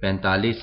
45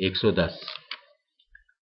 110।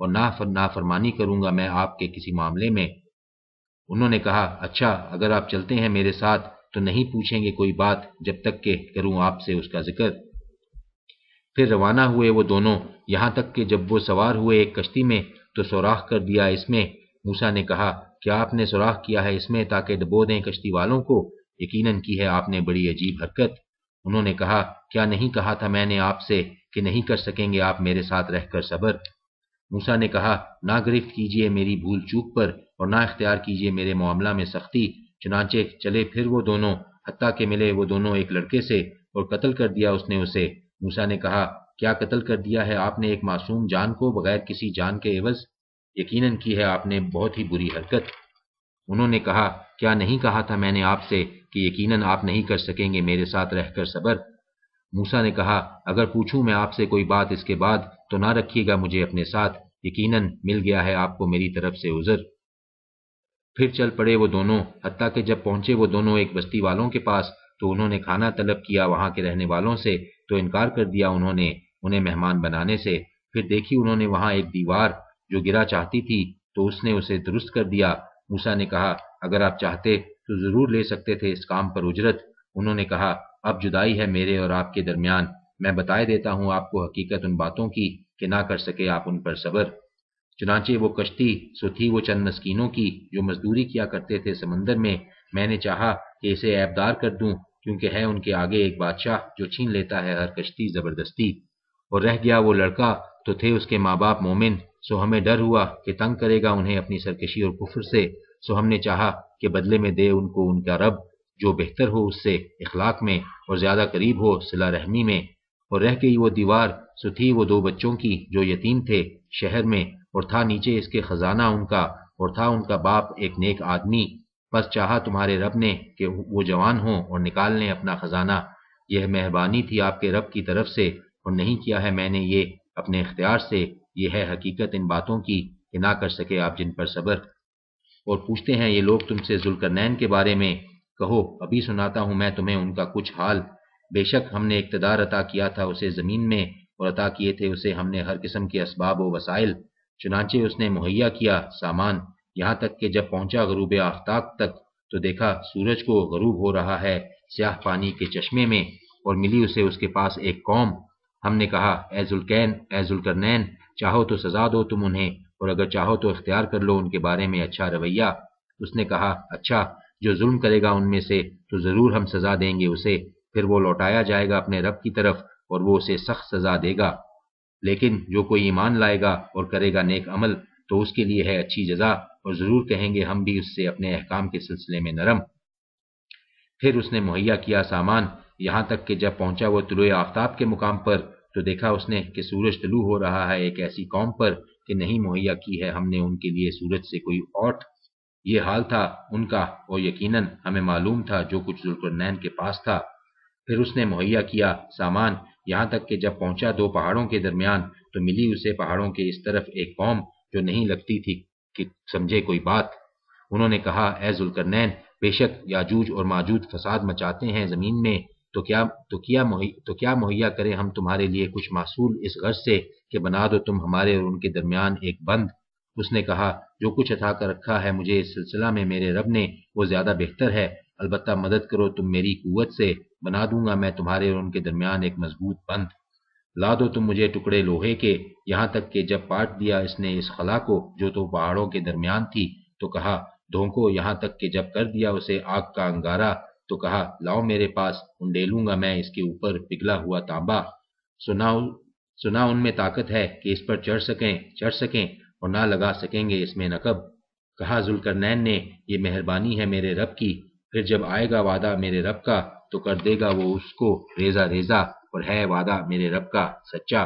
اور نافرمانی کروں گا میں آپ کے کسی معاملے میں۔ انہوں نے کہا اچھا، اگر آپ چلتے ہیں میرے ساتھ تو نہیں پوچھیں گے کوئی بات جب تک کہ کروں آپ سے اس کا ذکر۔ پھر روانہ ہوئے وہ دونوں، یہاں تک کہ جب وہ سوار ہوئے ایک کشتی میں تو سوراخ کر دیا اس میں۔ موسیٰ نے کہا کیا آپ نے سوراخ کیا ہے اس میں تاکہ ڈبو دیں کشتی والوں کو؟ یقیناً کی ہے آپ نے بڑی عجیب حرکت۔ انہوں نے کہا کیا نہیں کہا تھا میں نے آپ سے کہ نہیں کر سکیں گے آپ میرے ساتھ رہ کر صبر؟ موسیٰ نے کہا نہ گرفت کیجئے میری بھول چوک پر اور نہ اختیار کیجئے میرے معاملہ میں سختی۔ چنانچہ چلے پھر وہ دونوں حتیٰ کہ ملے وہ دونوں ایک لڑکے سے اور قتل کر دیا اس نے اسے۔ موسیٰ نے کہا کیا قتل کر دیا ہے آپ نے ایک معصوم جان کو بغیر کسی جان کے عوض؟ یقیناً کی ہے آپ نے بہت ہی بری حرکت۔ انہوں نے کہا کیا نہیں کہا تھا میں نے آپ سے کہ یقیناً آپ نہیں کر سکیں گے میرے ساتھ رہ کر صبر؟ موسیٰ نے کہا اگر پوچھوں میں آپ سے کوئی بات اس کے بعد تو نہ رکھیے گا مجھے اپنے ساتھ، یقیناً مل گیا ہے آپ کو میری طرف سے عذر۔ پھر چل پڑے وہ دونوں حتیٰ کہ جب پہنچے وہ دونوں ایک بستی والوں کے پاس تو انہوں نے کھانا طلب کیا وہاں کے رہنے والوں سے تو انکار کر دیا انہوں نے انہیں مہمان بنانے سے۔ پھر دیکھی انہوں نے وہاں ایک دیوار جو گرا چاہتی تھی تو اس نے اسے درست کر دیا۔ موسیٰ نے کہا اگر آپ چاہتے تو ضرور لے سکتے تھے اس کام پر اجرت۔ انہوں نے کہا اب جدائی ہے میرے اور آپ کے درمیان، میں بتائے دیتا ہوں آپ کو حقیقت ان باتوں کی کہ نہ کر سکے آپ ان پر صبر۔ چنانچہ وہ کشتی سو تھی وہ چند مسکینوں کی جو مزدوری کیا کرتے تھے سمندر میں نے چاہا کہ اسے عیبدار کر دوں کیونکہ ہے ان کے آگے ایک بادشاہ جو چھین لیتا ہے ہر کشتی زبردستی۔ اور رہ گیا وہ لڑکا تو تھے اس کے ماں باپ مومن، سو ہمیں ڈر ہوا کہ تنگ کرے گا انہیں اپنی سرکشی اور کفر سے، سو ہم نے چاہا کہ بدلے میں دے ان کو ان کا رب جو بہتر ہو اس سے اخلاق میں اور زیادہ قریب ہو صلہ رحمی میں۔ اور رہ گئی وہ دیوار سو تھی وہ دو بچوں کی جو یتیم تھے شہر میں، اور تھا نیچے اس کے خزانہ ان کا، اور تھا ان کا باپ ایک نیک آدمی۔ بس چاہا تمہارے رب نے کہ وہ جوان ہوں اور نکال لیں اپنا خزانہ، یہ مہربانی تھی آپ کے رب کی طرف سے، اور نہیں کیا ہے میں نے یہ اپنے اختیار سے، یہ ہے حقیقت ان باتوں کی کہ نہ کر سکے آپ جن پر صبر۔ اور پوچھتے ہیں یہ لوگ تم سے ذوالقرنین کے بارے میں، کہو ابھی سناتا ہوں میں تمہیں ان کا کچھ حال۔ بے شک ہم نے اقتدار عطا کیا تھا اسے زمین میں اور عطا کیے تھے اسے ہم نے ہر قسم کے اسباب و وسائل، چنانچہ اس نے مہیا کیا سامان، یہاں تک کہ جب پہنچا غروب آفتاب تک تو دیکھا سورج کو غروب ہو رہا ہے سیاہ پانی کے چشمے میں، اور ملی اسے اس کے پاس ایک قوم۔ ہم نے کہا اے ذوالقرنین چاہو تو سزا دو تم انہیں، اور اگر چاہو تو اختیار کر لو ان کے بارے میں اچھا رویہ۔ اس نے کہا اچھا، جو ظلم کرے گا ان میں سے تو ضرور ہم سزا دیں گے اسے، پھر وہ لوٹایا جائے گا اپنے رب کی طرف اور وہ اسے سخت سزا دے گا، لیکن جو کوئی ایمان لائے گا اور کرے گا نیک عمل تو اس کے لیے ہے اچھی جزا، اور ضرور کہیں گے ہم بھی اس سے اپنے احکام کے سلسلے میں نرم۔ پھر اس نے مہیا کیا سامان، یہاں تک کہ جب پہنچا وہ طلوع آفتاب کے مقام پر تو دیکھا اس نے کہ سورج طلوع ہو رہا ہے ایک ایسی قوم پر کہ نہیں مہیا کی ہے ہم نے ان کے لیے سورج سے کوئی اوٹ۔ یہ حال تھا ان کا، اور یقیناً ہمیں معلوم تھا جو کچھ ذوالقرنین کے پاس تھا۔ پھر اس نے مہیا کیا سامان، یہاں تک کہ جب پہنچا دو پہاڑوں کے درمیان تو ملی اسے پہاڑوں کے اس طرف ایک قوم جو نہیں لگتی تھی کہ سمجھے کوئی بات۔ انہوں نے کہا اے ذوالقرنین بے شک یاجوج اور ماجوج فساد مچاتے ہیں زمین میں، تو کیا مہیا کریں ہم تمہارے لیے کچھ محصول اس غرض سے کہ بنا دو تم ہمارے اور ان کے درمیان ایک بند۔ اس نے کہا جو کچھ عطا کر رکھا ہے مجھے اس سلسلہ میں میرے رب نے وہ زیادہ بہتر ہے، البتہ مدد کرو تم میری قوت سے، بنا دوں گا میں تمہارے اور ان کے درمیان ایک مضبوط بند۔ لا دو تم مجھے ٹکڑے لوہے کے، یہاں تک کہ جب پاٹ دیا اس نے اس خلا کو جو تو پہاڑوں کے درمیان تھی تو کہا دھونکو، یہاں تک کہ جب کر دیا اسے آگ کا انگارہ تو کہا لاؤ میرے پاس، انڈیلوں گا میں اس کے اوپر پگھلا ہوا تانبا۔ سنا ان میں طاقت ہے کہ اس پر چڑھ سکیں اور نہ لگا سکیں گے اس میں نقب۔ کہا ذوالقرنین نے یہ مہربانی ہے میرے رب کی، پھر جب آئے گا وعدہ میرے رب کا تو کر دے گا وہ اس کو ریزہ ریزہ، اور ہے وعدہ میرے رب کا سچا۔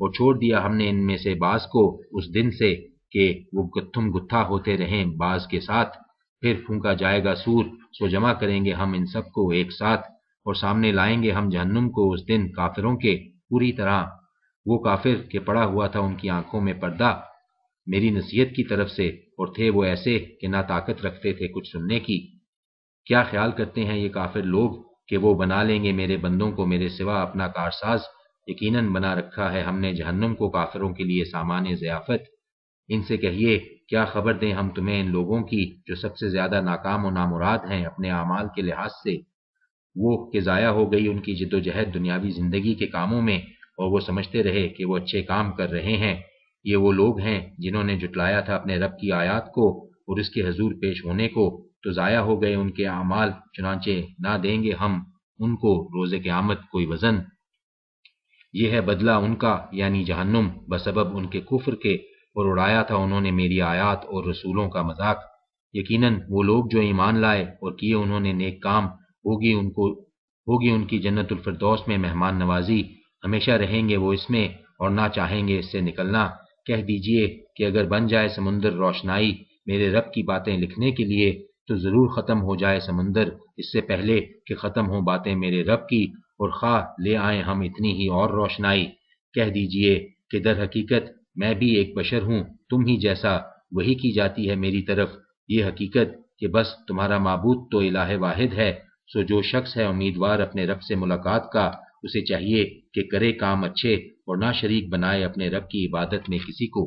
اور چھوڑ دیا ہم نے ان میں سے بعض کو اس دن سے کہ وہ گتھم گتھا ہوتے رہیں بعض کے ساتھ، پھر پھونکا جائے گا سور سو جمع کریں گے ہم ان سب کو ایک ساتھ، اور سامنے لائیں گے ہم جہنم کو اس دن کافروں کے پوری طرح۔ وہ کافر کہ پڑا ہوا تھا ان کی آنکھوں میں پردہ میری نصیحت کی طرف سے، اور تھے وہ ایسے کہ نہ طاقت رکھتے تھے کچھ سننے کی۔ کیا خیال کرتے ہیں یہ کافر لوگ کہ وہ بنا لیں گے میرے بندوں کو میرے سوا اپنا کارساز؟ یقیناً بنا رکھا ہے ہم نے جہنم کو کافروں کے لیے سامان ضیافت۔ ان سے کہیے کیا خبر دیں ہم تمہیں ان لوگوں کی جو سب سے زیادہ ناکام و نامراد ہیں اپنے اعمال کے لحاظ سے، وہ کہ ضائع ہو گئی ان کی جد و جہد دنیاوی زندگی کے کاموں میں، اور وہ سمجھتے رہے کہ وہ اچھے کام کر رہے ہیں۔ یہ وہ لوگ ہیں جنہوں نے جھٹلایا تھا اپنے رب کی آیات کو اور اس کے حضور پیش ہونے کو، تو ضائع ہو گئے ان کے اعمال، چنانچہ نہ دیں گے ہم ان کو روز قیامت کوئی وزن۔ یہ ہے بدلہ ان کا یعنی جہنم بسبب ان کے کفر کے، اور اڑایا تھا انہوں نے میری آیات اور رسولوں کا مذاق۔ یقیناً وہ لوگ جو ایمان لائے اور کیے انہوں نے نیک کام، ہوگی ان کی جنت الفردوس میں مہمان نوازی، ہمیشہ رہیں گے وہ اس میں اور نہ چاہیں گے اس سے نکلنا۔ کہہ دیجئے کہ اگر بن جائے سمندر روشنائی میرے رب کی باتیں لکھنے کے لیے، تو ضرور ختم ہو جائے سمندر اس سے پہلے کہ ختم ہوں باتیں میرے رب کی، اور خواہ لے آئیں ہم اتنی ہی اور روشنائی۔ کہہ دیجئے کہ در حقیقت میں بھی ایک بشر ہوں تم ہی جیسا، وہی کی جاتی ہے میری طرف، یہ حقیقت کہ بس تمہارا معبود تو الہ واحد ہے۔ سو جو شخص ہے امیدوار اپنے رب سے ملاقات کا، اسے چاہیے کہ کرے کام اچھے اور نہ شریک بنائے اپنے رب کی عبادت میں کسی کو۔